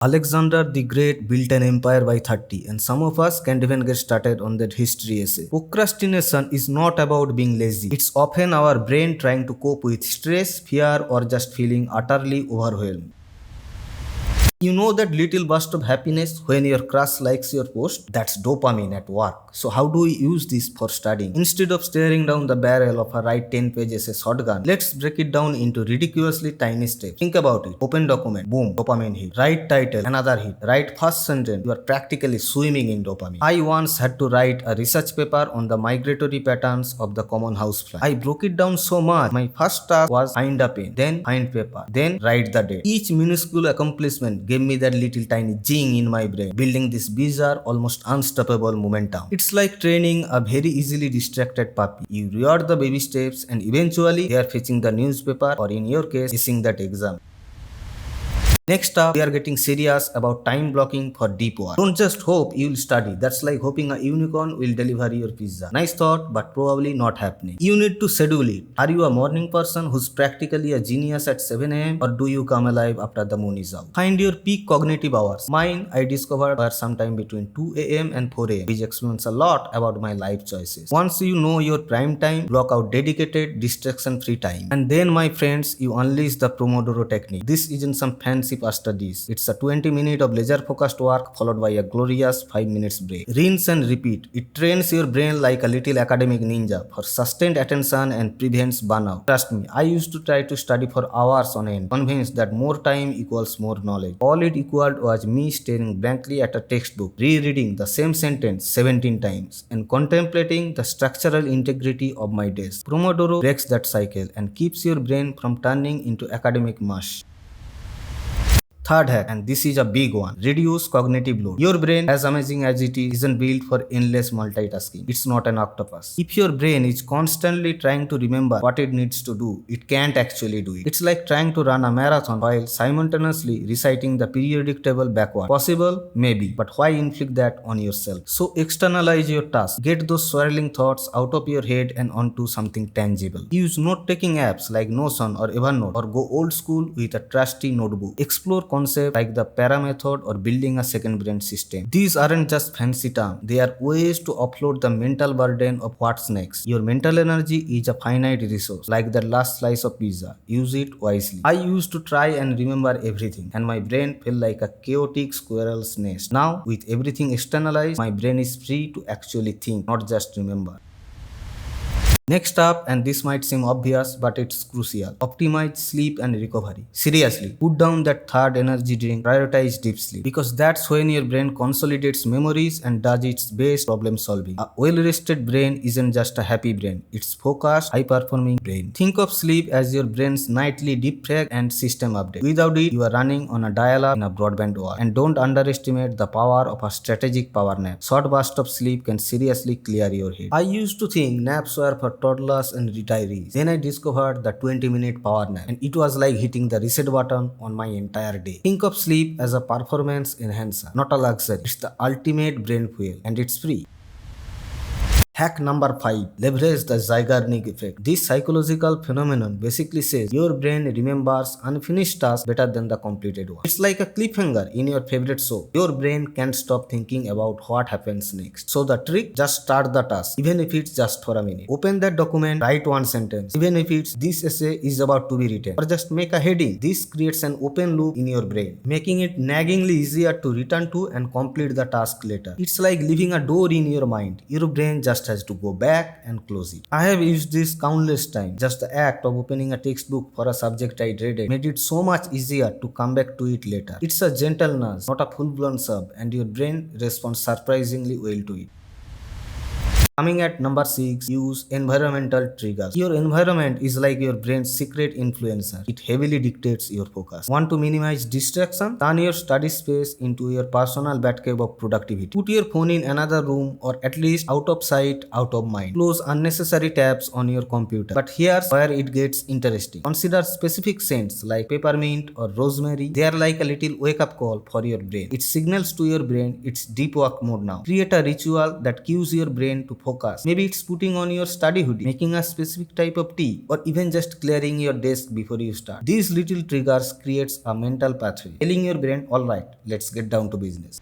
Alexander the Great built an empire by 30, and some of us can't even get started on that history essay. Procrastination is not about being lazy. It's often our brain trying to cope with stress, fear, or just feeling utterly overwhelmed. You know that little burst of happiness when your crush likes your post? That's dopamine at work. So how do we use this for studying? Instead of staring down the barrel of a write 10 pages a shotgun, let's break it down into ridiculously tiny steps. Think about it. Open document, boom, dopamine hit. Write title, another hit. Write first sentence, you are practically swimming in dopamine. I once had to write a research paper on the migratory patterns of the common housefly. I broke it down so much. My first task was find a pen, then find paper, then write the date. Each minuscule accomplishment gave me that little tiny jing in my brain, building this bizarre, almost unstoppable momentum. It's like training a very easily distracted puppy. You reward the baby steps and eventually they are fetching the newspaper, or in your case, facing that exam. Next up, we are getting serious about time blocking for deep work. Don't just hope you'll study. That's like hoping a unicorn will deliver your pizza. Nice thought, but probably not happening. You need to schedule it. Are you a morning person who's practically a genius at 7 am, or do you come alive after the moon is out? Find your peak cognitive hours. Mine, I discovered, were sometime between 2 am and 4 am, which explains a lot about my life choices. Once you know your prime time, block out dedicated, distraction-free time. And then, my friends, you unleash the Pomodoro technique. This isn't some fancy pasta dish. It's a 20 minutes of laser focused work followed by a glorious 5 minutes break. Rinse and repeat. It trains your brain like a little academic ninja for sustained attention and prevents burnout. Trust me, I used to try to study for hours on end, convinced that more time equals more knowledge. All it equaled was me staring blankly at a textbook, rereading the same sentence 17 times, and contemplating the structural integrity of my desk. Pomodoro breaks that cycle and keeps your brain from turning into academic mush. Third hack, and this is a big one, reduce cognitive load. Your brain, as amazing as it is, isn't built for endless multitasking. It's not an octopus. If your brain is constantly trying to remember what it needs to do, it can't actually do it. It's like trying to run a marathon while simultaneously reciting the periodic table backward. Possible? Maybe. But why inflict that on yourself? So externalize your task. Get those swirling thoughts out of your head and onto something tangible. Use note-taking apps like Notion or Evernote, or go old school with a trusty notebook. Explore concepts like the para method or building a second brain system. These aren't just fancy terms, they are ways to offload the mental burden of what's next. Your mental energy is a finite resource, like the last slice of pizza. Use it wisely. I used to try and remember everything, and my brain felt like a chaotic squirrel's nest. Now, with everything externalized, my brain is free to actually think, not just remember. Next up, and this might seem obvious, but it's crucial, optimize sleep and recovery. Seriously, put down that third energy drink, prioritize deep sleep, because that's when your brain consolidates memories and does its best problem solving. A well-rested brain isn't just a happy brain, it's focused, high-performing brain. Think of sleep as your brain's nightly deep frag and system update. Without it, you are running on a dial-up in a broadband wall. And don't underestimate the power of a strategic power nap. Short burst of sleep can seriously clear your head. I used to think naps were for toddlers and retirees. Then I discovered the 20-minute power nap, and it was like hitting the reset button on my entire day. Think of sleep as a performance enhancer, not a luxury. It's the ultimate brain fuel, and it's free. Hack number 5. Leverage the ZEIGARNIK effect. This psychological phenomenon basically says your brain remembers unfinished tasks better than the completed one. It's like a cliffhanger in your favorite show. Your brain can't stop thinking about what happens next. So the trick, just start the task, even if it's just for a minute. Open that document, write one sentence, even if it's this essay is about to be written, or just make a heading. This creates an open loop in your brain, making it naggingly easier to return to and complete the task later. It's like leaving a door in your mind. Your brain just has to go back and close it. I have used this countless times. Just the act of opening a textbook for a subject I dreaded made it so much easier to come back to it later. It's a gentle nudge, not a full-blown sub, and your brain responds surprisingly well to it. Coming at number 6, use environmental triggers. Your environment is like your brain's secret influencer. It heavily dictates your focus. Want to minimize distraction? Turn your study space into your personal batcave of productivity. Put your phone in another room, or at least out of sight, out of mind. Close unnecessary tabs on your computer. But here's where it gets interesting. Consider specific scents like peppermint or rosemary. They are like a little wake-up call for your brain. It signals to your brain it's deep work mode now. Create a ritual that cues your brain to focus. Maybe it's putting on your study hoodie, making a specific type of tea, or even just clearing your desk before you start. These little triggers creates a mental pathway, telling your brain, alright, let's get down to business.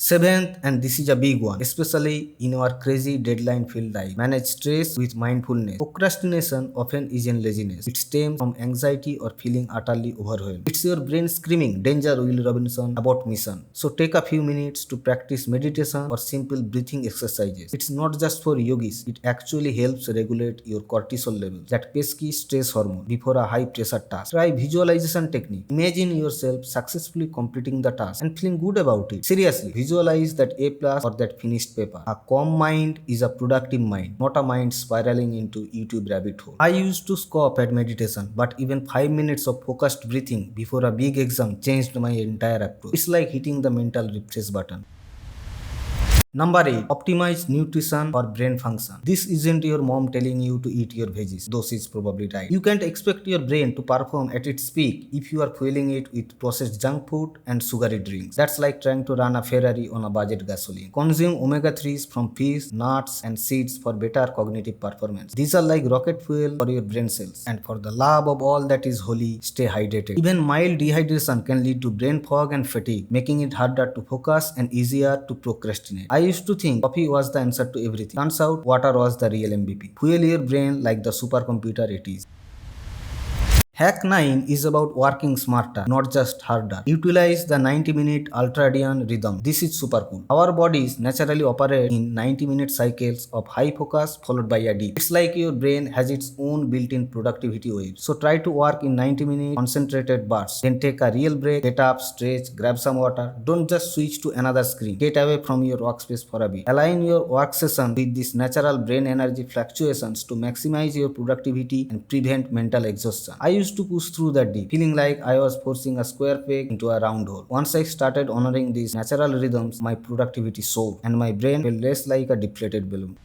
Seventh, and this is a big one, especially in our crazy deadline filled life, manage stress with mindfulness. Procrastination often isn't laziness. It stems from anxiety or feeling utterly overwhelmed. It's your brain screaming, danger Will Robinson, about mission. So take a few minutes to practice meditation or simple breathing exercises. It's not just for yogis, it actually helps regulate your cortisol levels, that pesky stress hormone, before a high pressure task. Try visualization technique. Imagine yourself successfully completing the task and feeling good about it. Seriously, visualize that A plus or that finished paper. A calm mind is a productive mind, not a mind spiraling into YouTube rabbit hole. I used to scoff at meditation, but even 5 minutes of focused breathing before a big exam changed my entire approach. It's like hitting the mental refresh button. Number 8. Optimize nutrition for brain function. This isn't your mom telling you to eat your veggies, though she's probably right. You can't expect your brain to perform at its peak if you are fueling it with processed junk food and sugary drinks. That's like trying to run a Ferrari on a budget gasoline. Consume omega-3s from fish, nuts, and seeds for better cognitive performance. These are like rocket fuel for your brain cells. And for the love of all that is holy, stay hydrated. Even mild dehydration can lead to brain fog and fatigue, making it harder to focus and easier to procrastinate. I used to think coffee was the answer to everything. Turns out water was the real MVP. Fuel your brain like the supercomputer it is. Hack 9 is about working smarter, not just harder. Utilize the 90-minute ultradian rhythm. This is super cool. Our bodies naturally operate in 90-minute cycles of high focus followed by a deep. It's like your brain has its own built-in productivity waves. So try to work in 90-minute concentrated bursts. Then take a real break, get up, stretch, grab some water. Don't just switch to another screen. Get away from your workspace for a bit. Align your work session with these natural brain energy fluctuations to maximize your productivity and prevent mental exhaustion. I used to push through that deep, feeling like I was forcing a square peg into a round hole. Once I started honoring these natural rhythms, my productivity soared and my brain felt less like a deflated balloon.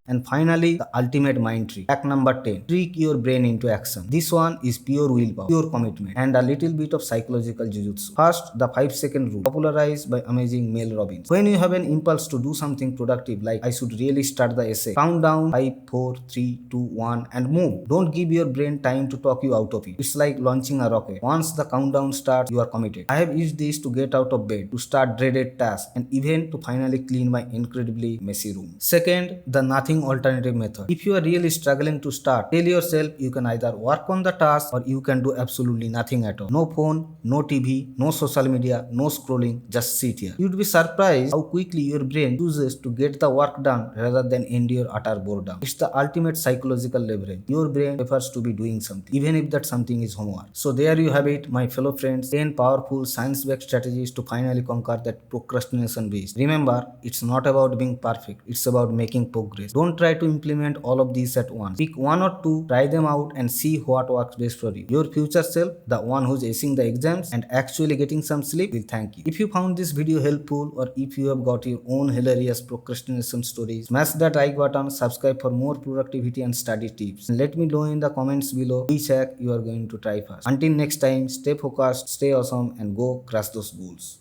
And finally, the ultimate mind trick. Hack number 10. Trick your brain into action. This one is pure willpower, pure commitment, and a little bit of psychological jujutsu. First, the 5-second rule, popularized by amazing Mel Robbins. When you have an impulse to do something productive, like I should really start the essay, count down 5, 4, 3, 2, 1 and move. Don't give your brain time to talk you out of it. It's like launching a rocket. Once the countdown starts, you are committed. I have used this to get out of bed, to start dreaded tasks, and even to finally clean my incredibly messy room. Second, the nothing alternative method. If you are really struggling to start, tell yourself you can either work on the task or you can do absolutely nothing at all. No phone, no TV, no social media, no scrolling, just sit here. You'd be surprised how quickly your brain chooses to get the work done rather than endure utter boredom. It's the ultimate psychological leverage. Your brain prefers to be doing something, even if that something is homework. So there you have it, my fellow friends, 10 powerful science-backed strategies to finally conquer that procrastination beast. Remember, it's not about being perfect, it's about making progress. Don't try to implement all of these at once. Pick one or two, try them out and see what works best for you. Your future self, the one who's acing the exams and actually getting some sleep, will thank you. If you found this video helpful or if you have got your own hilarious procrastination stories, smash that like button, subscribe for more productivity and study tips. And let me know in the comments below which hack you are going to try first. Until next time, stay focused, stay awesome and go crush those goals.